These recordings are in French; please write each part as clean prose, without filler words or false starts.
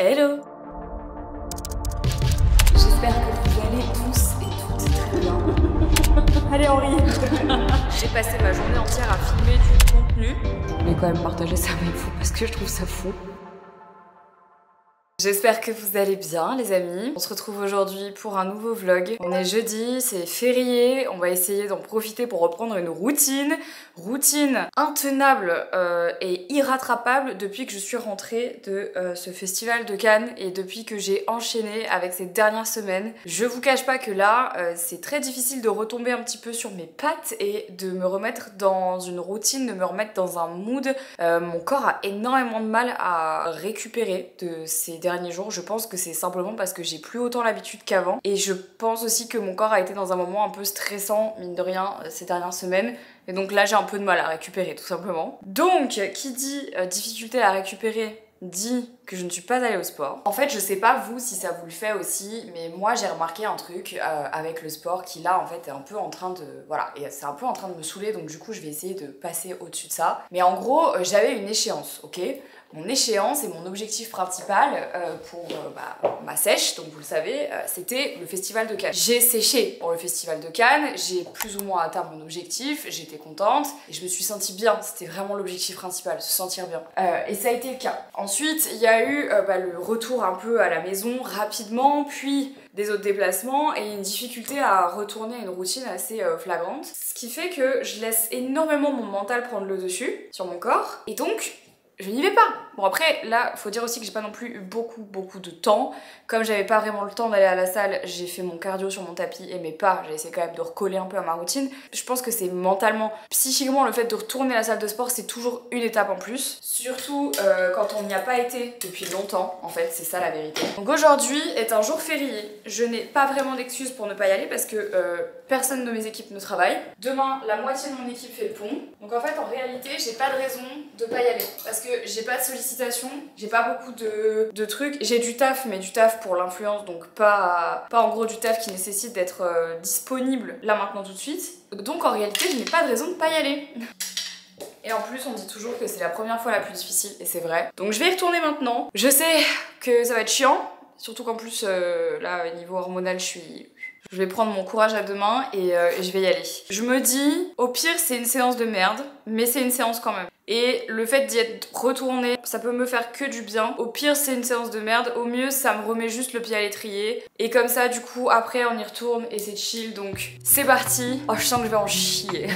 Hello! J'espère que vous allez tous et toutes très bien. Allez Henri. J'ai passé ma journée entière à filmer du contenu. Je voulais quand même partager ça avec vous parce que je trouve ça fou. J'espère que vous allez bien les amis. On se retrouve aujourd'hui pour un nouveau vlog. On est jeudi, c'est férié, on va essayer d'en profiter pour reprendre une routine. Routine intenable et irrattrapable depuis que je suis rentrée de ce festival de Cannes et depuis que j'ai enchaîné avec ces dernières semaines. Je vous cache pas que là, c'est très difficile de retomber un petit peu sur mes pattes et de me remettre dans une routine, de me remettre dans un mood. Mon corps a énormément de mal à récupérer de ces derniers jours. Je pense que c'est simplement parce que j'ai plus autant l'habitude qu'avant et je pense aussi que mon corps a été dans un moment un peu stressant mine de rien ces dernières semaines et donc là j'ai un peu de mal à récupérer tout simplement. Donc qui dit difficulté à récupérer dit que je ne suis pas allée au sport. En fait je sais pas vous si ça vous le fait aussi, mais moi j'ai remarqué un truc avec le sport qui là en fait est un peu en train de... Voilà, et c'est un peu en train de me saouler donc du coup je vais essayer de passer au-dessus de ça. Mais en gros j'avais une échéance, ok ? Mon échéance et mon objectif principal pour ma sèche, donc vous le savez, c'était le festival de Cannes. J'ai séché pour le festival de Cannes, j'ai plus ou moins atteint mon objectif, j'étais contente et je me suis sentie bien, c'était vraiment l'objectif principal, se sentir bien. Et ça a été le cas. Ensuite, il y a eu le retour un peu à la maison rapidement, puis des autres déplacements et une difficulté à retourner à une routine assez flagrante. Ce qui fait que je laisse énormément mon mental prendre le dessus sur mon corps et donc je n'y vais pas. Bon après là faut dire aussi que j'ai pas non plus eu beaucoup de temps. Comme j'avais pas vraiment le temps d'aller à la salle, j'ai fait mon cardio sur mon tapis et mes pas, j'ai essayé quand même de recoller un peu à ma routine. Je pense que c'est mentalement, psychiquement, le fait de retourner à la salle de sport c'est toujours une étape en plus. Surtout quand on n'y a pas été depuis longtemps, en fait c'est ça la vérité. Donc aujourd'hui est un jour férié, je n'ai pas vraiment d'excuses pour ne pas y aller parce que personne de mes équipes ne travaille. Demain la moitié de mon équipe fait le pont. Donc en fait en réalité j'ai pas de raison de pas y aller parce que j'ai pas de sollicitation, j'ai pas beaucoup de trucs, j'ai du taf mais du taf pour l'influence donc pas en gros du taf qui nécessite d'être disponible là maintenant tout de suite. Donc en réalité je n'ai pas de raison de pas y aller. Et en plus on dit toujours que c'est la première fois la plus difficile et c'est vrai. Donc je vais y retourner maintenant. Je sais que ça va être chiant, surtout qu'en plus là niveau hormonal je vais prendre mon courage à deux mains et je vais y aller. Je me dis, au pire c'est une séance de merde, mais c'est une séance quand même. Et le fait d'y être retournée, ça peut me faire que du bien. Au pire c'est une séance de merde, au mieux ça me remet juste le pied à l'étrier. Et comme ça du coup après on y retourne et c'est chill donc c'est parti. Oh je sens que je vais en chier.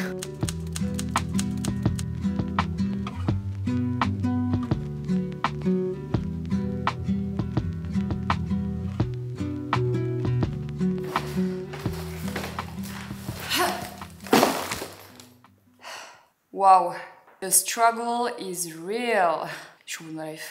Wow, the struggle is real. Je vous enlève.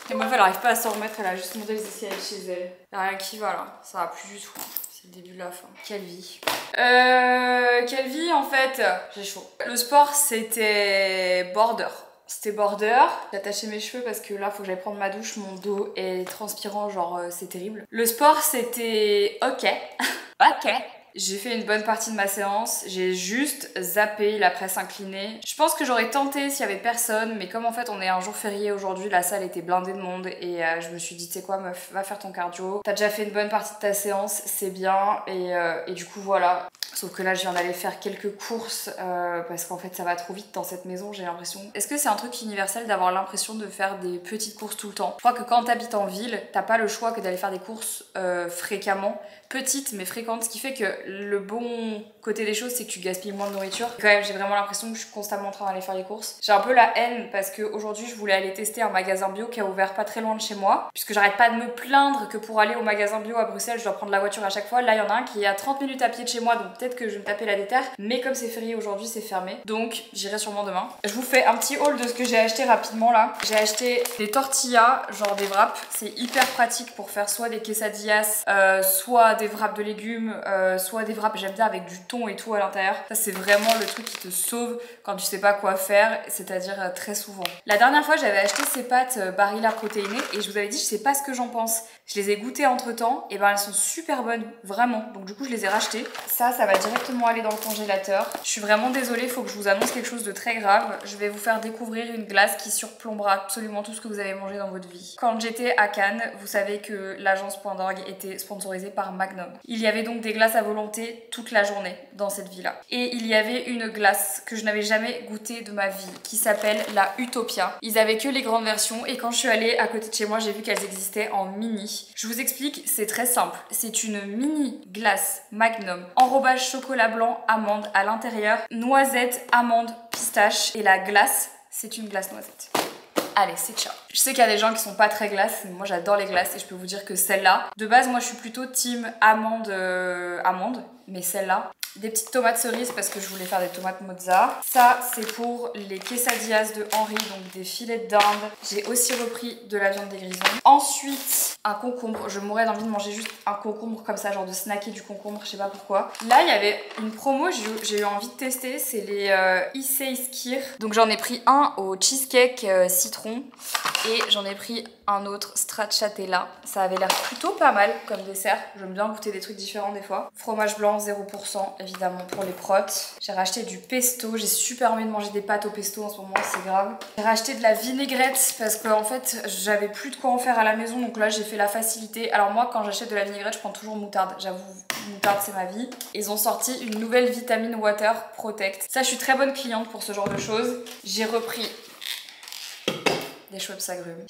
Et meuf, elle arrive pas à s'en remettre, elle a juste monté les escaliers chez elle. Y'a rien qui va là, ça va plus du tout. C'est le début de la fin. Quelle vie. Quelle vie en fait. J'ai chaud. Le sport c'était border. C'était border. J'ai attaché mes cheveux parce que là faut que j'aille prendre ma douche, mon dos est transpirant, genre c'est terrible. Le sport c'était ok. Ok. J'ai fait une bonne partie de ma séance, j'ai juste zappé la presse inclinée. Je pense que j'aurais tenté s'il y avait personne, mais comme en fait on est un jour férié aujourd'hui, la salle était blindée de monde et je me suis dit tu sais quoi meuf, va faire ton cardio. T'as déjà fait une bonne partie de ta séance, c'est bien et du coup voilà. Sauf que là je viens d'aller faire quelques courses parce qu'en fait ça va trop vite dans cette maison j'ai l'impression. Est-ce que c'est un truc universel d'avoir l'impression de faire des petites courses tout le temps? Je crois que quand t'habites en ville, t'as pas le choix que d'aller faire des courses fréquemment. Petites mais fréquentes, ce qui fait que le bon côté des choses c'est que tu gaspilles moins de nourriture. Quand même j'ai vraiment l'impression que je suis constamment en train d'aller faire les courses. J'ai un peu la haine parce qu'aujourd'hui je voulais aller tester un magasin bio qui a ouvert pas très loin de chez moi. Puisque j'arrête pas de me plaindre que pour aller au magasin bio à Bruxelles je dois prendre la voiture à chaque fois. Là il y en a un qui est à 30 minutes à pied de chez moi donc peut-être que je vais me taper la déterre. Mais comme c'est férié aujourd'hui c'est fermé. Donc j'irai sûrement demain. Je vous fais un petit haul de ce que j'ai acheté rapidement là. J'ai acheté des tortillas, genre des wraps. C'est hyper pratique pour faire soit des quesadillas, soit des wraps de légumes, soit des wraps j'aime bien avec du thon et tout à l'intérieur. Ça c'est vraiment le truc qui te sauve quand tu sais pas quoi faire, c'est-à-dire très souvent. La dernière fois j'avais acheté ces pâtes Barilla protéinées et je vous avais dit je sais pas ce que j'en pense. Je les ai goûtées entre temps et ben elles sont super bonnes, vraiment. Donc du coup je les ai rachetées. Ça va va directement aller dans le congélateur. Je suis vraiment désolée, il faut que je vous annonce quelque chose de très grave. Je vais vous faire découvrir une glace qui surplombera absolument tout ce que vous avez mangé dans votre vie. Quand j'étais à Cannes, vous savez que l'agence Point d'Orgue était sponsorisée par Magnum. Il y avait donc des glaces à volonté toute la journée dans cette vie-là. Et il y avait une glace que je n'avais jamais goûtée de ma vie qui s'appelle la Utopia. Ils avaient que les grandes versions et quand je suis allée à côté de chez moi, j'ai vu qu'elles existaient en mini. Je vous explique, c'est très simple. C'est une mini glace Magnum, enrobage chocolat blanc, amande à l'intérieur, noisette, amande, pistache et la glace, c'est une glace noisette. Allez, c'est ciao. Je sais qu'il y a des gens qui sont pas très glaces, mais moi j'adore les glaces et je peux vous dire que celle-là, de base moi je suis plutôt team amande, mais celle-là, des petites tomates cerises parce que je voulais faire des tomates mozza. Ça c'est pour les quesadillas de Henri, donc des filets de dinde. J'ai aussi repris de la viande des grisons. Ensuite, un concombre. Je mourrais d'envie de manger juste un concombre comme ça, genre de snacker du concombre, je sais pas pourquoi. Là il y avait une promo, j'ai eu envie de tester, c'est les Issei Skir. Donc j'en ai pris un au cheesecake citron et j'en ai pris un autre stracciatella. Ça avait l'air plutôt pas mal comme dessert. J'aime bien goûter des trucs différents des fois. Fromage blanc 0% évidemment pour les protes. J'ai racheté du pesto. J'ai super envie de manger des pâtes au pesto en ce moment, c'est grave. J'ai racheté de la vinaigrette parce qu'en fait j'avais plus de quoi en faire à la maison, donc là j'ai fait la facilité. Alors moi quand j'achète de la vinaigrette je prends toujours moutarde. J'avoue, moutarde c'est ma vie. Ils ont sorti une nouvelle vitamine Water Protect. Ça je suis très bonne cliente pour ce genre de choses. J'ai repris des Schweppes agrumes.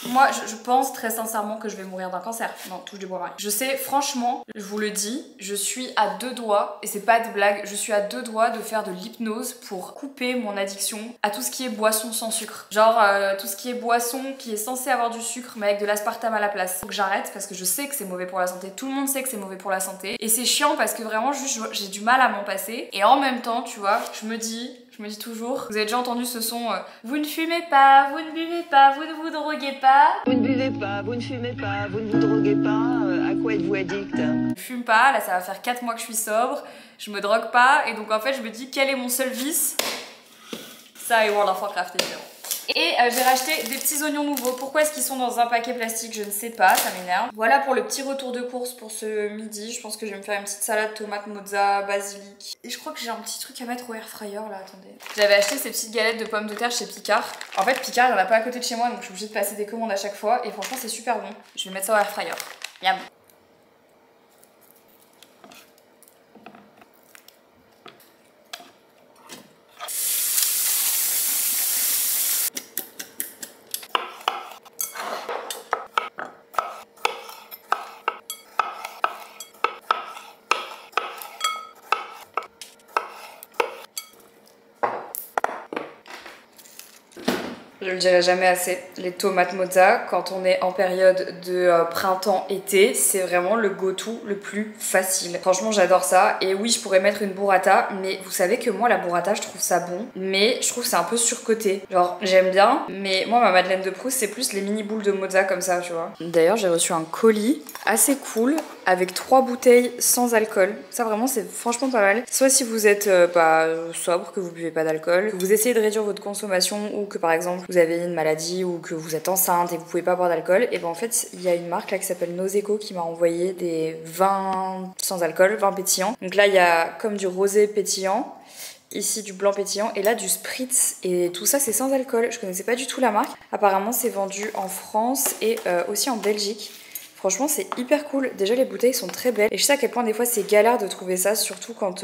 Moi, je pense très sincèrement que je vais mourir d'un cancer. Non, touche du bois, Marie. Je sais, franchement, je vous le dis, je suis à 2 doigts, et c'est pas de blague, je suis à 2 doigts de faire de l'hypnose pour couper mon addiction à tout ce qui est boisson sans sucre. Genre, tout ce qui est boisson qui est censé avoir du sucre, mais avec de l'aspartame à la place. Faut que j'arrête parce que je sais que c'est mauvais pour la santé. Tout le monde sait que c'est mauvais pour la santé. Et c'est chiant parce que vraiment, juste, j'ai du mal à m'en passer. Et en même temps, tu vois, je me dis toujours, vous avez déjà entendu ce son vous ne fumez pas, vous ne buvez pas, vous ne vous droguez pas. Vous ne buvez pas, vous ne fumez pas, vous ne vous droguez pas, à quoi êtes-vous addict? Je fume pas, là ça va faire 4 mois que je suis sobre, je me drogue pas, et donc en fait je me dis quel est mon seul vice? Ça et World of Warcraft évidemment. Et j'ai racheté des petits oignons nouveaux. Pourquoi est-ce qu'ils sont dans un paquet plastique? Je ne sais pas, ça m'énerve. Voilà pour le petit retour de course pour ce midi. Je pense que je vais me faire une petite salade tomate mozza, basilic. Et je crois que j'ai un petit truc à mettre au air fryer là, attendez. J'avais acheté ces petites galettes de pommes de terre chez Picard. En fait Picard il n'y en a pas à côté de chez moi, donc je suis obligée de passer des commandes à chaque fois. Et franchement c'est super bon. Je vais mettre ça au air fryer. Miam. Je le dirai jamais assez, les tomates mozza, quand on est en période de printemps-été, c'est vraiment le go-to le plus facile. Franchement, j'adore ça. Et oui, je pourrais mettre une burrata, mais vous savez que moi, la burrata, je trouve ça bon, mais je trouve que c'est un peu surcoté. Genre, j'aime bien, mais moi, ma Madeleine de Proust, c'est plus les mini boules de mozza comme ça, tu vois. D'ailleurs, j'ai reçu un colis assez cool avec 3 bouteilles sans alcool. Ça, vraiment, c'est franchement pas mal. Soit si vous êtes sobre, que vous buvez pas d'alcool, que vous essayez de réduire votre consommation ou que par exemple, vous avez une maladie ou que vous êtes enceinte et que vous pouvez pas boire d'alcool, et ben en fait il y a une marque là qui s'appelle Noseco qui m'a envoyé des vins sans alcool, vins pétillants. Donc là il y a comme du rosé pétillant, ici du blanc pétillant et là du spritz, et tout ça c'est sans alcool. Je connaissais pas du tout la marque. Apparemment c'est vendu en France et aussi en Belgique. Franchement c'est hyper cool. Déjà les bouteilles sont très belles et je sais à quel point des fois c'est galère de trouver ça, surtout quand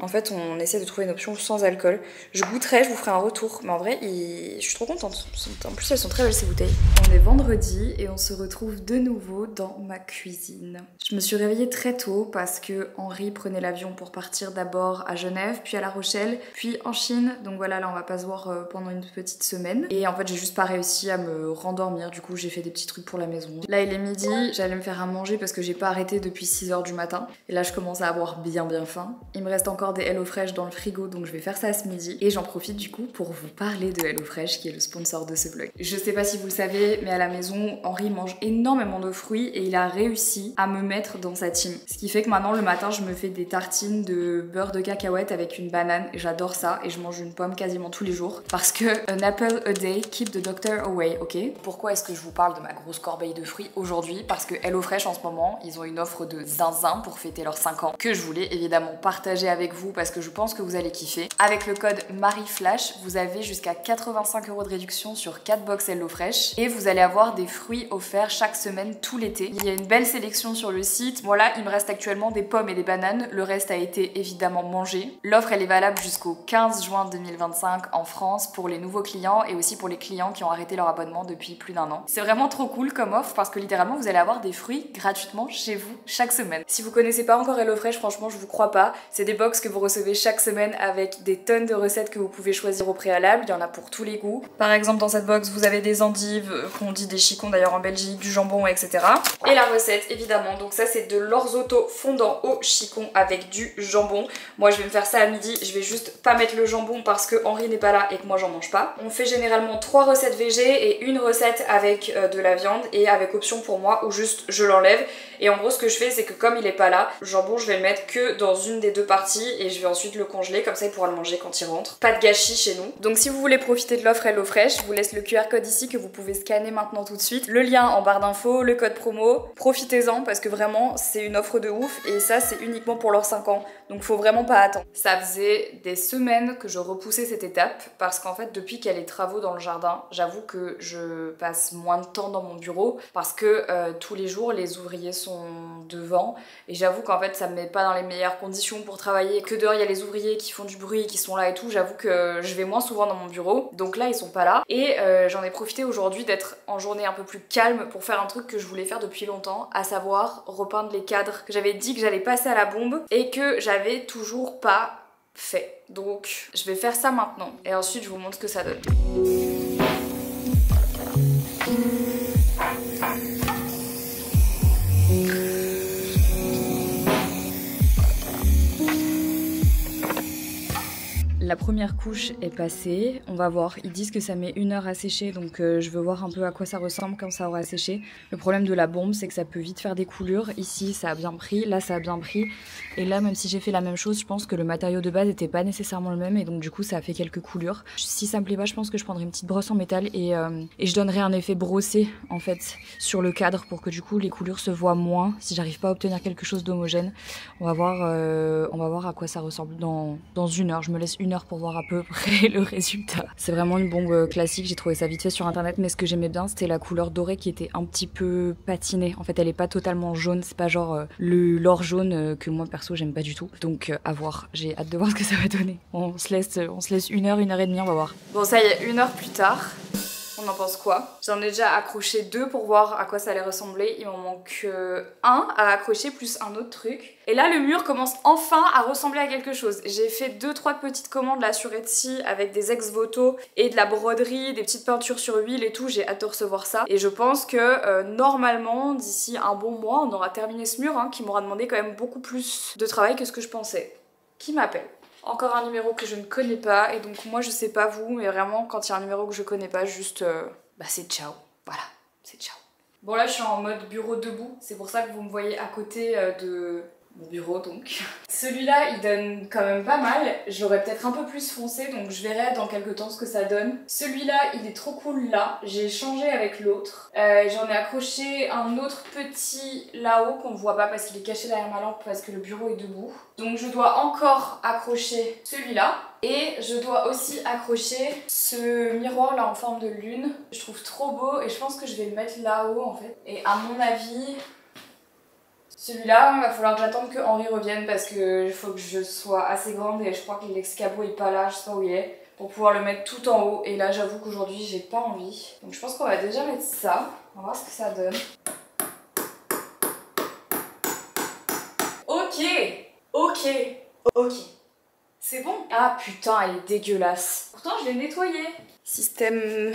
en fait on essaie de trouver une option sans alcool. Je goûterai, je vous ferai un retour, mais en vrai je suis trop contente. En plus elles sont très belles ces bouteilles. On est vendredi et on se retrouve de nouveau dans ma cuisine. Je me suis réveillée très tôt parce que Henri prenait l'avion pour partir d'abord à Genève, puis à La Rochelle, puis en Chine. Donc voilà, là on va pas se voir pendant une petite semaine. Et en fait j'ai juste pas réussi à me rendormir, du coup j'ai fait des petits trucs pour la maison. Là il est midi, j'allais me faire à manger parce que j'ai pas arrêté depuis 6 h du matin. Et là je commence à avoir bien faim. Il me reste encore encore des HelloFresh dans le frigo, donc je vais faire ça ce midi. Et j'en profite du coup pour vous parler de HelloFresh, qui est le sponsor de ce vlog. Je sais pas si vous le savez, mais à la maison, Henri mange énormément de fruits et il a réussi à me mettre dans sa team. Ce qui fait que maintenant, le matin, je me fais des tartines de beurre de cacahuète avec une banane. Et j'adore ça et je mange une pomme quasiment tous les jours. Parce que an apple a day keep the doctor away, ok? Pourquoi est-ce que je vous parle de ma grosse corbeille de fruits aujourd'hui? Parce que HelloFresh en ce moment, ils ont une offre de zinzin pour fêter leurs 5 ans que je voulais évidemment partager avec vous parce que je pense que vous allez kiffer. Avec le code MARIFLASH, vous avez jusqu'à 85 € de réduction sur 4 box HelloFresh et vous allez avoir des fruits offerts chaque semaine tout l'été. Il y a une belle sélection sur le site. Voilà, il me reste actuellement des pommes et des bananes. Le reste a été évidemment mangé. L'offre elle est valable jusqu'au 15 juin 2025 en France pour les nouveaux clients et aussi pour les clients qui ont arrêté leur abonnement depuis plus d'1 an. C'est vraiment trop cool comme offre parce que littéralement vous allez avoir des fruits gratuitement chez vous chaque semaine. Si vous connaissez pas encore HelloFresh, franchement je vous crois pas. C'est des box que vous recevez chaque semaine avec des tonnes de recettes que vous pouvez choisir au préalable. Il y en a pour tous les goûts. Par exemple dans cette box vous avez des endives, qu'on dit des chicons d'ailleurs en Belgique, du jambon, etc. Et la recette évidemment, donc ça c'est de l'orzoto fondant au chicon avec du jambon. Moi je vais me faire ça à midi, je vais juste pas mettre le jambon parce que Henri n'est pas là et que moi j'en mange pas. On fait généralement 3 recettes végé et une recette avec de la viande et avec option pour moi où juste je l'enlève. Et en gros ce que je fais c'est que comme il est pas là, le jambon je vais le mettre que dans une des deux parties et je vais ensuite le congeler, comme ça il pourra le manger quand il rentre. Pas de gâchis chez nous. Donc si vous voulez profiter de l'offre HelloFresh, je vous laisse le QR code ici que vous pouvez scanner maintenant tout de suite. Le lien en barre d'infos, le code promo. Profitez-en parce que vraiment c'est une offre de ouf et ça c'est uniquement pour leurs 5 ans. Donc faut vraiment pas attendre. Ça faisait des semaines que je repoussais cette étape parce qu'en fait depuis qu'il y a les travaux dans le jardin, j'avoue que je passe moins de temps dans mon bureau parce que tous les jours les ouvriers sont devant et j'avoue qu'en fait ça me met pas dans les meilleures conditions pour travailler, que dehors il y a les ouvriers qui font du bruit, qui sont là et tout. J'avoue que je vais moins souvent dans mon bureau, donc là ils sont pas là et j'en ai profité aujourd'hui d'être en journée un peu plus calme pour faire un truc que je voulais faire depuis longtemps, à savoir repeindre les cadres que j'avais dit que j'allais passer à la bombe et que j'avais toujours pas fait. Donc je vais faire ça maintenant et ensuite je vous montre ce que ça donne. La première couche est passée, on va voir, ils disent que ça met 1 heure à sécher donc je veux voir un peu à quoi ça ressemble quand ça aura séché. Le problème de la bombe c'est que ça peut vite faire des coulures, ici ça a bien pris, là ça a bien pris et là même si j'ai fait la même chose je pense que le matériau de base n'était pas nécessairement le même et donc du coup ça a fait quelques coulures. Si ça me plaît pas je pense que je prendrai une petite brosse en métal et je donnerai un effet brossé en fait sur le cadre pour que du coup les coulures se voient moins si j'arrive pas à obtenir quelque chose d'homogène. On va voir à quoi ça ressemble dans 1 heure, je me laisse 1 heure pour voir à peu près le résultat. C'est vraiment une bombe classique, j'ai trouvé ça vite fait sur internet mais ce que j'aimais bien c'était la couleur dorée qui était un petit peu patinée. En fait elle est pas totalement jaune, c'est pas genre l'or jaune que moi perso j'aime pas du tout. Donc à voir, j'ai hâte de voir ce que ça va donner. On se laisse 1 heure, 1 heure et demie, on va voir. Bon ça y est, 1 heure plus tard. On en pense quoi? J'en ai déjà accroché 2 pour voir à quoi ça allait ressembler. Il m'en manque 1 à accrocher plus un autre truc. Et là le mur commence enfin à ressembler à quelque chose. J'ai fait 2-3 petites commandes là sur Etsy avec des ex-voto et de la broderie, des petites peintures sur huile et tout. J'ai hâte de recevoir ça. Et je pense que normalement d'ici un bon mois on aura terminé ce mur qui m'aura demandé quand même beaucoup plus de travail que ce que je pensais. Qui m'appelle? Encore un numéro que je ne connais pas et donc moi je sais pas vous mais vraiment quand il y a un numéro que je connais pas juste c'est ciao, voilà, c'est ciao. Bon là je suis en mode bureau debout, c'est pour ça que vous me voyez à côté de mon bureau donc. Celui-là il donne quand même pas mal, je l'aurais peut-être un peu plus foncé donc je verrai dans quelques temps ce que ça donne. Celui-là il est trop cool là, j'ai changé avec l'autre. J'en ai accroché un autre petit là-haut qu'on ne voit pas parce qu'il est caché derrière ma lampe parce que le bureau est debout. Donc je dois encore accrocher celui-là et je dois aussi accrocher ce miroir là en forme de lune. Je trouve trop beau et je pense que je vais le mettre là-haut en fait. Et à mon avis... celui-là, il va falloir que j'attende que Henri revienne parce qu'il faut que je sois assez grande et je crois que l'excabo est pas là, je sais pas où il est, pour pouvoir le mettre tout en haut. Et là, j'avoue qu'aujourd'hui, j'ai pas envie. Donc je pense qu'on va déjà mettre ça. On va voir ce que ça donne. Ok. C'est bon? Ah putain, elle est dégueulasse. Pourtant, je l'ai nettoyée. Système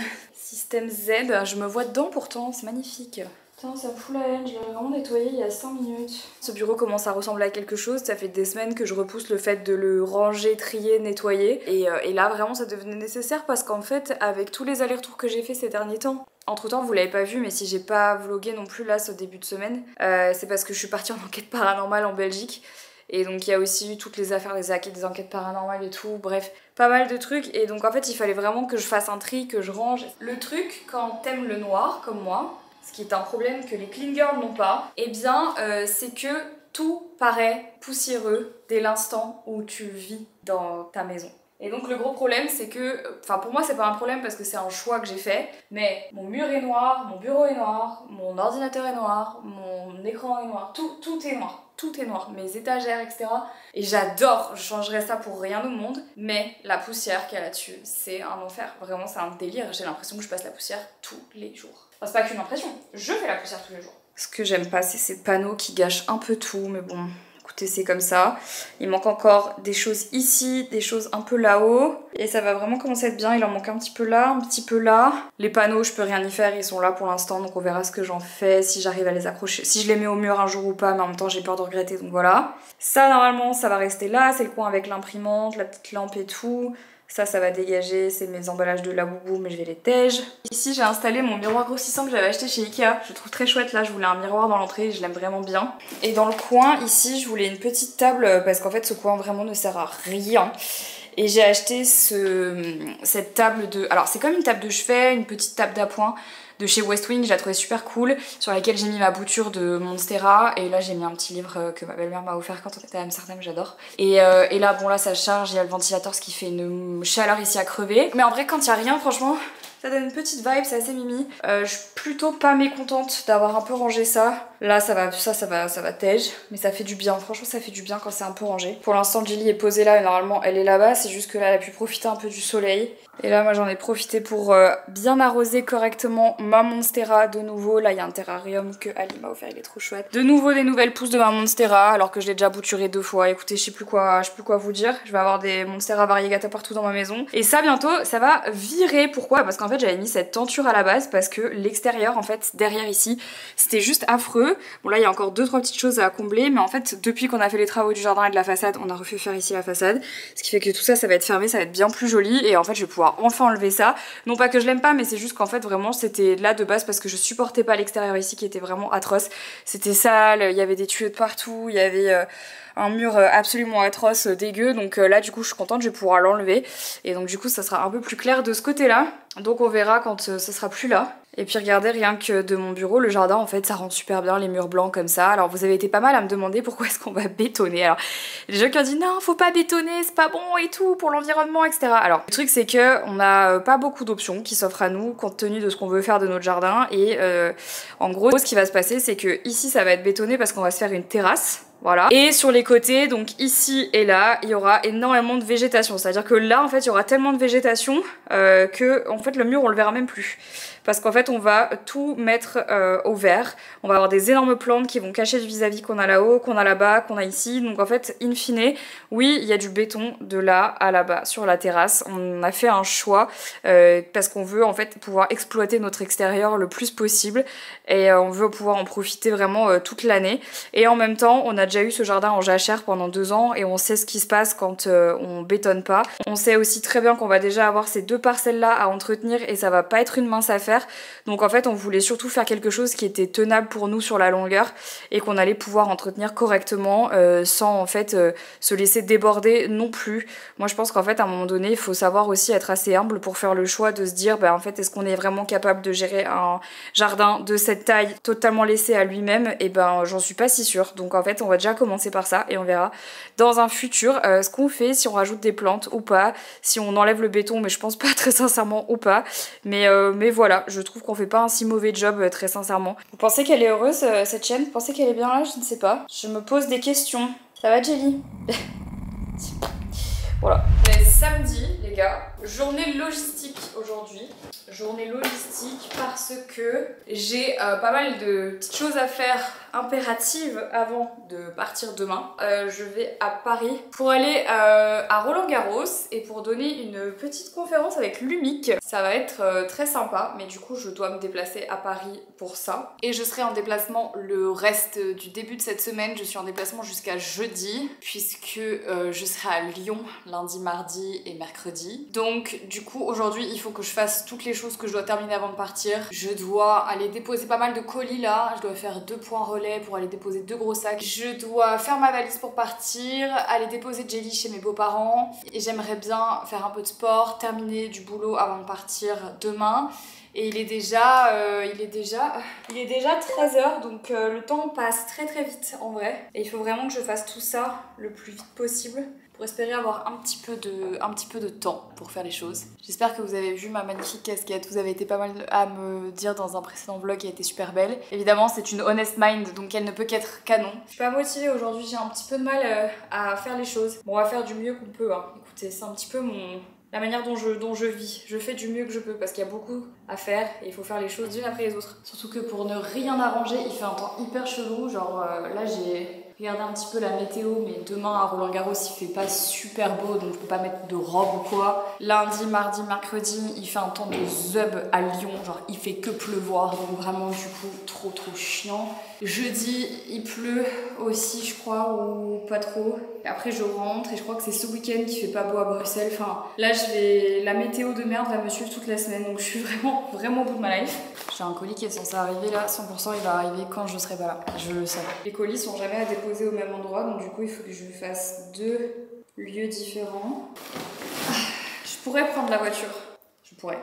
Z, je me vois dedans pourtant, c'est magnifique. Putain, ça me fout la haine, je l'ai vraiment nettoyé il y a 5 minutes. Ce bureau commence à ressembler à quelque chose, ça fait des semaines que je repousse le fait de le ranger, trier, nettoyer. Et là vraiment ça devenait nécessaire parce qu'en fait avec tous les allers-retours que j'ai fait ces derniers temps, entre temps vous l'avez pas vu mais si j'ai pas vlogué non plus là ce début de semaine, c'est parce que je suis partie en enquête paranormale en Belgique. Et donc il y a aussi eu toutes les affaires des enquêtes paranormales et tout, bref, pas mal de trucs. Et donc en fait il fallait vraiment que je fasse un tri, que je range. Le truc quand t'aimes le noir comme moi, ce qui est un problème que les clean girls n'ont pas, eh bien c'est que tout paraît poussiéreux dès l'instant où tu vis dans ta maison. Et donc le gros problème c'est que, enfin pour moi c'est pas un problème parce que c'est un choix que j'ai fait, mais mon mur est noir, mon bureau est noir, mon ordinateur est noir, mon écran est noir, tout est noir. Tout est noir, mes étagères, etc. Et j'adore, je changerais ça pour rien au monde, mais la poussière qu'il y a là-dessus, c'est un enfer. Vraiment, c'est un délire. J'ai l'impression que je passe la poussière tous les jours. Enfin, c'est pas qu'une impression, je fais la poussière tous les jours. Ce que j'aime pas, c'est ces panneaux qui gâchent un peu tout, mais bon, écoutez, c'est comme ça. Il manque encore des choses ici, des choses un peu là-haut. Et ça va vraiment commencer à être bien, il en manque un petit peu là, un petit peu là. Les panneaux, je peux rien y faire, ils sont là pour l'instant, donc on verra ce que j'en fais, si j'arrive à les accrocher, si je les mets au mur un jour ou pas, mais en même temps j'ai peur de regretter, donc voilà. Ça, normalement, ça va rester là, c'est le coin avec l'imprimante, la petite lampe et tout. Ça va dégager, c'est mes emballages de Labubu, mais je vais les tège. Ici, j'ai installé mon miroir grossissant que j'avais acheté chez Ikea. Je le trouve très chouette, là, je voulais un miroir dans l'entrée, je l'aime vraiment bien. Et dans le coin, ici, je voulais une petite table, parce qu'en fait, ce coin vraiment ne sert à rien. Et j'ai acheté cette table de... Alors, c'est comme une table de chevet, une petite table d'appoint de chez West Wing, je la trouvais super cool, sur laquelle j'ai mis ma bouture de Monstera, et là j'ai mis un petit livre que ma belle-mère m'a offert quand on était à Amsterdam, j'adore. Et là, bon là ça charge, il y a le ventilateur, ce qui fait une chaleur ici à crever. Mais en vrai, quand il y a rien, franchement, ça donne une petite vibe, c'est assez mimi. Je suis plutôt pas mécontente d'avoir un peu rangé ça. Là ça va tège, mais ça fait du bien, franchement ça fait du bien quand c'est un peu rangé. Pour l'instant Jilly est posée là et normalement elle est là-bas, c'est juste que là elle a pu profiter un peu du soleil. Et là moi j'en ai profité pour bien arroser correctement ma Monstera de nouveau. Là il y a un terrarium que Ali m'a offert, il est trop chouette. De nouveau des nouvelles pousses de ma Monstera alors que je l'ai déjà bouturée 2 fois. Écoutez, je sais plus quoi vous dire. Je vais avoir des Monstera variegata partout dans ma maison. Et ça bientôt ça va virer. Pourquoi? Parce qu'en fait j'avais mis cette tenture à la base parce que l'extérieur en fait derrière ici c'était juste affreux. Bon là il y a encore 2-3 petites choses à combler, mais en fait depuis qu'on a fait les travaux du jardin et de la façade, on a refait faire ici la façade, ce qui fait que tout ça va être fermé, ça va être bien plus joli, et en fait je vais pouvoir enfin enlever ça. Non pas que je l'aime pas, mais c'est juste qu'en fait vraiment c'était là de base parce que je supportais pas l'extérieur ici qui était vraiment atroce. C'était sale, il y avait des tuyaux de partout, il y avait un mur absolument atroce, dégueu, donc là du coup je suis contente, je vais pouvoir l'enlever, et donc du coup ça sera un peu plus clair de ce côté là, donc on verra quand ce sera plus là. Et puis regardez, rien que de mon bureau, le jardin en fait ça rend super bien, les murs blancs comme ça. Alors vous avez été pas mal à me demander pourquoi est-ce qu'on va bétonner. Alors les gens qui ont dit non faut pas bétonner, c'est pas bon et tout pour l'environnement, etc. Alors le truc c'est que on a pas beaucoup d'options qui s'offrent à nous compte tenu de ce qu'on veut faire de notre jardin. Et en gros ce qui va se passer c'est que ici ça va être bétonné parce qu'on va se faire une terrasse. Voilà. Et sur les côtés, donc ici et là, il y aura énormément de végétation. C'est-à-dire que là, en fait, il y aura tellement de végétation que, en fait, le mur, on le verra même plus. Parce qu'en fait, on va tout mettre au vert. On va avoir des énormes plantes qui vont cacher du vis-à-vis qu'on a là-haut, qu'on a là-bas, qu'on a ici. Donc en fait, in fine, oui, il y a du béton de là à là-bas sur la terrasse. On a fait un choix parce qu'on veut en fait pouvoir exploiter notre extérieur le plus possible. Et on veut pouvoir en profiter vraiment toute l'année. Et en même temps, on a déjà eu ce jardin en jachère pendant 2 ans et on sait ce qui se passe quand on bétonne pas. On sait aussi très bien qu'on va déjà avoir ces 2 parcelles là à entretenir et ça va pas être une mince affaire. Donc en fait on voulait surtout faire quelque chose qui était tenable pour nous sur la longueur et qu'on allait pouvoir entretenir correctement sans en fait se laisser déborder non plus. Moi je pense qu'en fait à un moment donné il faut savoir aussi être assez humble pour faire le choix de se dire bah en fait est-ce qu'on est vraiment capable de gérer un jardin de cette taille totalement laissé à lui-même, et ben j'en suis pas si sûre. Donc en fait on va déjà commencer par ça et on verra dans un futur ce qu'on fait, si on rajoute des plantes ou pas, si on enlève le béton, mais je pense pas très sincèrement ou pas, mais voilà, je trouve qu'on fait pas un si mauvais job très sincèrement. Vous pensez qu'elle est heureuse cette chaîne? Vous pensez qu'elle est bien là? Je ne sais pas, je me pose des questions. Ça va Jelly? Voilà. On est samedi les gars, journée logistique aujourd'hui. Journée logistique parce que j'ai pas mal de petites choses à faire impératives avant de partir demain. Je vais à Paris pour aller à Roland-Garros et pour donner une petite conférence avec l'UMIC. Ça va être très sympa, mais du coup je dois me déplacer à Paris pour ça. Et je serai en déplacement le reste du début de cette semaine. Je suis en déplacement jusqu'à jeudi puisque je serai à Lyon lundi, mardi et mercredi. Donc du coup aujourd'hui il faut que je fasse toutes les choses que je dois terminer avant de partir. Je dois aller déposer pas mal de colis là. Je dois faire 2 points relais pour aller déposer 2 gros sacs. Je dois faire ma valise pour partir, aller déposer Jelly chez mes beaux-parents. Et j'aimerais bien faire un peu de sport, terminer du boulot avant de partir demain. Et il est déjà 13h, donc le temps passe très très vite en vrai. Et il faut vraiment que je fasse tout ça le plus vite possible pour espérer avoir un petit peu de temps pour faire les choses. J'espère que vous avez vu ma magnifique casquette. Vous avez été pas mal à me dire dans un précédent vlog qui a été super belle. Évidemment, c'est une honest mind, donc elle ne peut qu'être canon. Je suis pas motivée aujourd'hui, j'ai un petit peu de mal à faire les choses. Bon, on va faire du mieux qu'on peut, hein. Écoutez, c'est un petit peu la manière dont je vis. Je fais du mieux que je peux parce qu'il y a beaucoup à faire et il faut faire les choses d'une après les autres. Surtout que pour ne rien arranger, il fait un temps hyper chelou. Genre là j'ai regardé un petit peu la météo, mais demain à Roland-Garros il fait pas super beau, donc je peux pas mettre de robe ou quoi. Lundi, mardi, mercredi il fait un temps de zub à Lyon, genre il fait que pleuvoir, donc vraiment du coup trop chiant. Jeudi il pleut aussi je crois, ou pas trop. Après je rentre et je crois que c'est ce week-end qui fait pas beau à Bruxelles. Enfin là la météo de merde va me suivre toute la semaine, donc je suis vraiment au bout de ma life. J'ai un colis qui est censé arriver là, 100% il va arriver quand je serai pas là, je le sais. Les colis sont jamais à déposer au même endroit, donc du coup il faut que je fasse 2 lieux différents. Je pourrais prendre la voiture, je pourrais.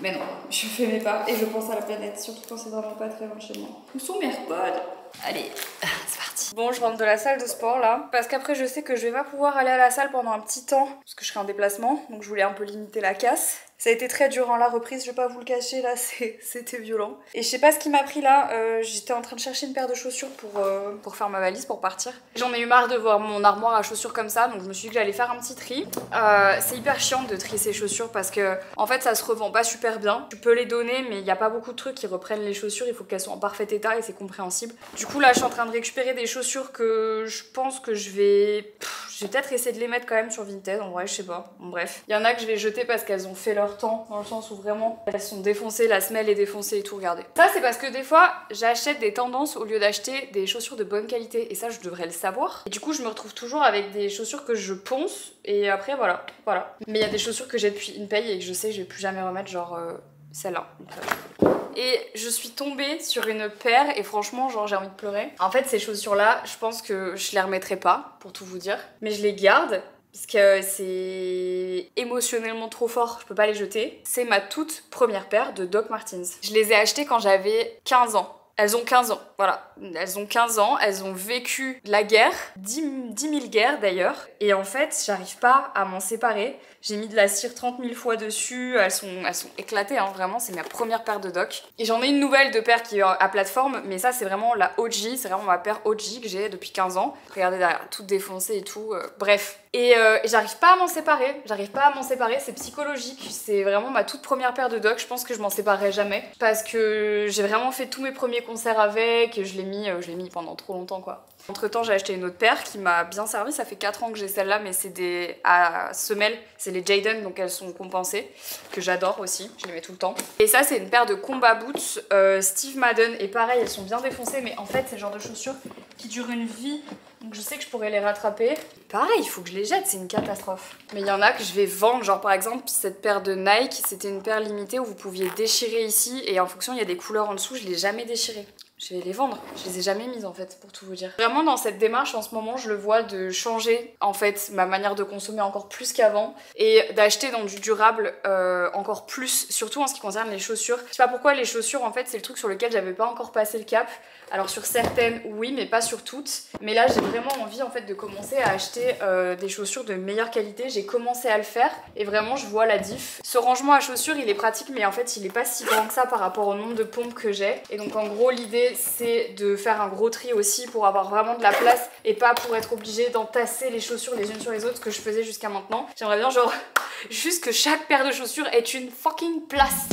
Mais non, je fais mes pas et je pense à la planète, surtout quand c'est vraiment pas très loin de chez moi. Où sont mes AirPods? Allez, c'est parti. Bon, je rentre de la salle de sport là, parce qu'après je sais que je vais pas pouvoir aller à la salle pendant un petit temps, parce que je serai en déplacement, donc je voulais un peu limiter la casse. Ça a été très dur, hein, la reprise, je vais pas vous le cacher, là, c'était violent. Et je sais pas ce qui m'a pris là, j'étais en train de chercher une paire de chaussures pour faire ma valise, pour partir. J'en ai eu marre de voir mon armoire à chaussures comme ça, donc je me suis dit que j'allais faire un petit tri. C'est hyper chiant de trier ces chaussures parce que, en fait, ça se revend pas super bien. Tu peux les donner, mais il y a pas beaucoup de trucs qui reprennent les chaussures, il faut qu'elles soient en parfait état et c'est compréhensible. Du coup, là, je suis en train de récupérer des chaussures que je pense que je vais peut-être essayer de les mettre quand même sur Vinted, en vrai, je sais pas. Bon, bref. Il y en a que je vais jeter parce qu'elles ont fait leur temps, dans le sens où vraiment elles sont défoncées, la semelle est défoncée et tout, regardez. Ça c'est parce que des fois j'achète des tendances au lieu d'acheter des chaussures de bonne qualité et ça je devrais le savoir. Et du coup je me retrouve toujours avec des chaussures que je ponce et après voilà. Mais il y a des chaussures que j'ai depuis une paye et que je sais que je vais plus jamais remettre, genre celle-là. Et je suis tombée sur une paire et franchement genre j'ai envie de pleurer. En fait ces chaussures là je pense que je les remettrai pas pour tout vous dire, mais je les garde parce que c'est émotionnellement trop fort, je peux pas les jeter. C'est ma toute première paire de Doc Martens. Je les ai achetées quand j'avais 15 ans. Elles ont 15 ans, voilà. Elles ont 15 ans, elles ont vécu la guerre, 10 000 guerres d'ailleurs. Et en fait, j'arrive pas à m'en séparer. J'ai mis de la cire 30 000 fois dessus, elles sont éclatées, hein, vraiment, c'est ma première paire de Doc. Et j'en ai une nouvelle de paire qui est à plateforme, mais ça c'est vraiment la OG, c'est vraiment ma paire OG que j'ai depuis 15 ans. Regardez derrière, toute défoncée et tout, bref. Et j'arrive pas à m'en séparer, c'est psychologique, c'est vraiment ma toute première paire de Doc, je pense que je m'en séparerai jamais. Parce que j'ai vraiment fait tous mes premiers concerts avec, je l'ai mis pendant trop longtemps quoi. Entre temps j'ai acheté une autre paire qui m'a bien servi, ça fait 4 ans que j'ai celle-là, mais c'est des à semelles, c'est les Jadon, donc elles sont compensées, que j'adore aussi, je les mets tout le temps. Et ça c'est une paire de combat boots Steve Madden, et pareil elles sont bien défoncées, mais en fait c'est le genre de chaussures qui durent une vie, donc je sais que je pourrais les rattraper. Pareil, il faut que je les jette, c'est une catastrophe. Mais il y en a que je vais vendre, genre par exemple cette paire de Nike, c'était une paire limitée où vous pouviez déchirer ici, et en fonction il y a des couleurs en dessous, je l'ai jamais déchirée. Je vais les vendre, je les ai jamais mises en fait, pour tout vous dire. Vraiment dans cette démarche en ce moment, je le vois de changer en fait ma manière de consommer encore plus qu'avant et d'acheter dans du durable encore plus, surtout en ce qui concerne les chaussures. Je sais pas pourquoi les chaussures en fait c'est le truc sur lequel j'avais pas encore passé le cap. Alors sur certaines oui, mais pas sur toutes. Mais là j'ai vraiment envie en fait de commencer à acheter des chaussures de meilleure qualité. J'ai commencé à le faire et vraiment je vois la diff. Ce rangement à chaussures il est pratique, mais en fait il est pas si grand que ça par rapport au nombre de pompes que j'ai. Et donc en gros l'idée c'est de faire un gros tri aussi pour avoir vraiment de la place et pas pour être obligé d'entasser les chaussures les unes sur les autres, ce que je faisais jusqu'à maintenant. J'aimerais bien genre juste que chaque paire de chaussures est une fucking place.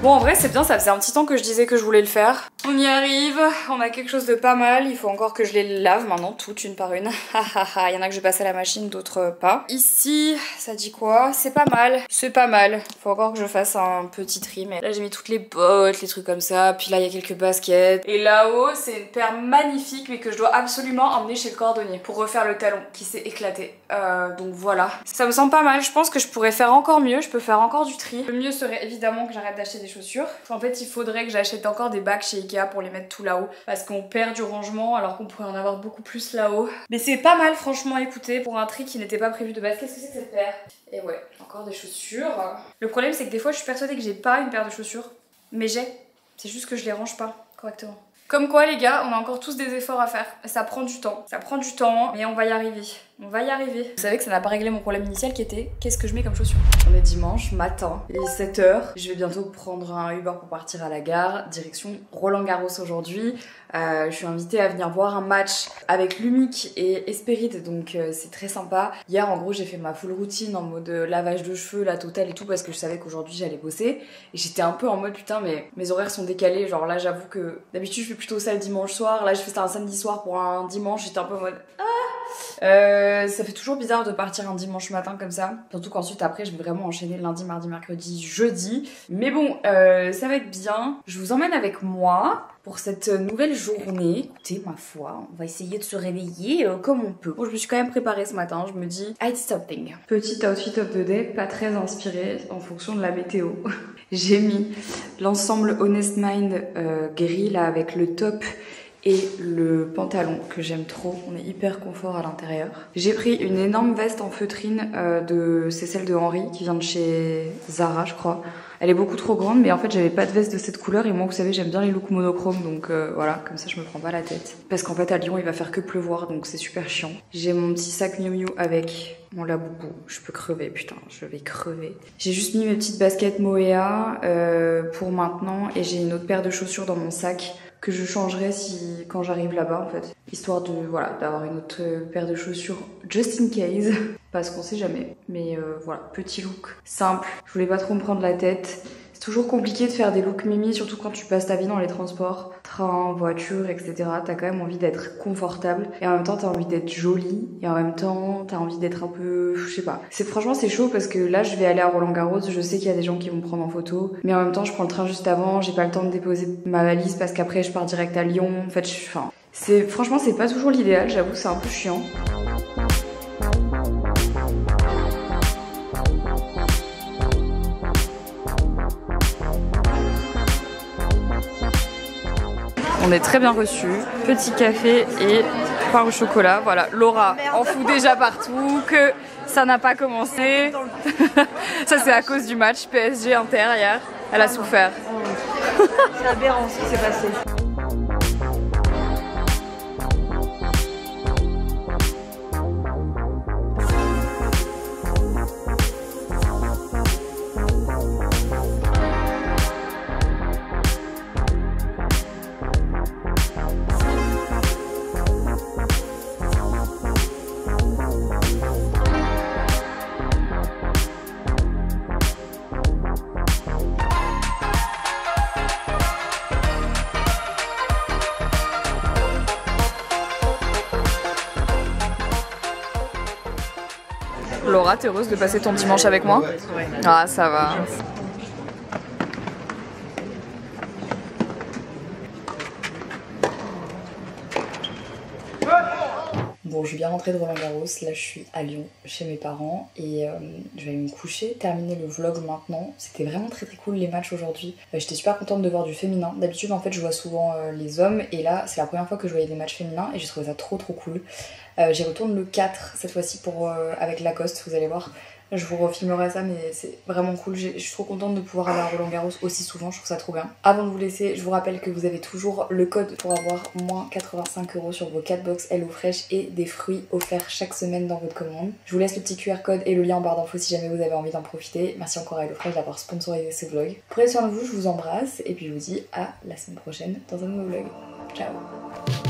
Bon, en vrai c'est bien, ça faisait un petit temps que je disais que je voulais le faire. On y arrive, on a quelque chose de pas mal, il faut encore que je les lave maintenant, toutes une par une. Il y en a que je vais passer à la machine, d'autres pas. Ici, ça dit quoi? C'est pas mal, c'est pas mal. Faut encore que je fasse un petit tri, mais là j'ai mis toutes les bottes, les trucs comme ça, puis là il y a quelques baskets. Et là-haut, c'est une paire magnifique, mais que je dois absolument emmener chez le cordonnier pour refaire le talon qui s'est éclaté. Donc voilà. Ça me semble pas mal, je pense que je pourrais faire encore mieux, je peux faire encore du tri. Le mieux serait évidemment que j'arrête d'acheter des chaussures. En fait, il faudrait que j'achète encore des bacs chez Ikea pour les mettre tout là-haut parce qu'on perd du rangement alors qu'on pourrait en avoir beaucoup plus là-haut. Mais c'est pas mal franchement, écoutez, pour un tri qui n'était pas prévu de base. Qu'est-ce que c'est que cette paire? Et ouais, encore des chaussures. Le problème c'est que des fois je suis persuadée que j'ai pas une paire de chaussures, mais j'ai. C'est juste que je les range pas correctement. Comme quoi les gars, on a encore tous des efforts à faire. Ça prend du temps. Ça prend du temps, mais on va y arriver. On va y arriver. Vous savez que ça n'a pas réglé mon problème initial qui était qu'est-ce que je mets comme chaussures. On est dimanche matin, il est 7h. Je vais bientôt prendre un Uber pour partir à la gare. Direction Roland-Garros aujourd'hui. Je suis invitée à venir voir un match avec Lumic et Espéride, donc c'est très sympa. Hier en gros j'ai fait ma full routine en mode lavage de cheveux, la totale et tout parce que je savais qu'aujourd'hui j'allais bosser. Et j'étais un peu en mode putain mais mes horaires sont décalés, genre là j'avoue que d'habitude je fais plutôt ça le dimanche soir, là je fais ça un samedi soir pour un dimanche, j'étais un peu en mode ça fait toujours bizarre de partir un dimanche matin comme ça. Surtout qu'ensuite après je vais vraiment enchaîner lundi, mardi, mercredi, jeudi. Mais bon, ça va être bien. Je vous emmène avec moi pour cette nouvelle journée. Écoutez, ma foi, on va essayer de se réveiller comme on peut. Bon, je me suis quand même préparée ce matin, je me dis I did something. Petit outfit of the day, pas très inspiré en fonction de la météo. J'ai mis l'ensemble Honest Mind gris là avec le top et le pantalon que j'aime trop, on est hyper confort à l'intérieur. J'ai pris une énorme veste en feutrine c'est celle de Henri qui vient de chez Zara je crois. Elle est beaucoup trop grande mais en fait j'avais pas de veste de cette couleur et moi vous savez j'aime bien les looks monochromes donc voilà comme ça je me prends pas la tête. Parce qu'en fait à Lyon il va faire que pleuvoir donc c'est super chiant. J'ai mon petit sac Miu Miu avec mon laboubou, je peux crever putain, je vais crever. J'ai juste mis mes petites baskets Moea pour maintenant et j'ai une autre paire de chaussures dans mon sac que je changerai quand j'arrive là-bas en fait. Histoire de voilà d'avoir une autre paire de chaussures just in case. Parce qu'on sait jamais. Mais voilà, petit look simple. Je voulais pas trop me prendre la tête. C'est toujours compliqué de faire des looks mimi, surtout quand tu passes ta vie dans les transports, train, voiture, etc. T'as quand même envie d'être confortable et en même temps t'as envie d'être jolie et en même temps t'as envie d'être un peu, je sais pas. Franchement c'est chaud parce que là je vais aller à Roland-Garros, je sais qu'il y a des gens qui vont me prendre en photo, mais en même temps je prends le train juste avant, j'ai pas le temps de déposer ma valise parce qu'après je pars direct à Lyon. En fait, franchement c'est pas toujours l'idéal, j'avoue c'est un peu chiant. On est très bien reçus, petit café et pain au chocolat. Voilà, Laura en fout déjà partout, que ça n'a pas commencé. Ça c'est à cause du match PSG Inter hier, elle a souffert. C'est aberrant ce qui s'est passé. Laura, t'es heureuse de passer ton dimanche avec moi? Ah, ça va. Bon, je viens rentrer de Roland-Garros, là je suis à Lyon, chez mes parents, et je vais aller me coucher, terminer le vlog maintenant. C'était vraiment très cool les matchs aujourd'hui. J'étais super contente de voir du féminin. D'habitude en fait je vois souvent les hommes, et là c'est la première fois que je voyais des matchs féminins, et j'ai trouvé ça trop cool. J'y retourne le 4 cette fois-ci avec Lacoste, vous allez voir. Je vous refilmerai ça, mais c'est vraiment cool. Je suis trop contente de pouvoir aller à Roland Garros aussi souvent, je trouve ça trop bien. Avant de vous laisser, je vous rappelle que vous avez toujours le code pour avoir moins 85 € sur vos 4 box HelloFresh et des fruits offerts chaque semaine dans votre commande. Je vous laisse le petit QR code et le lien en barre d'infos si jamais vous avez envie d'en profiter. Merci encore à HelloFresh d'avoir sponsorisé ce vlog. Prenez soin de vous, je vous embrasse et puis je vous dis à la semaine prochaine dans un nouveau vlog. Ciao.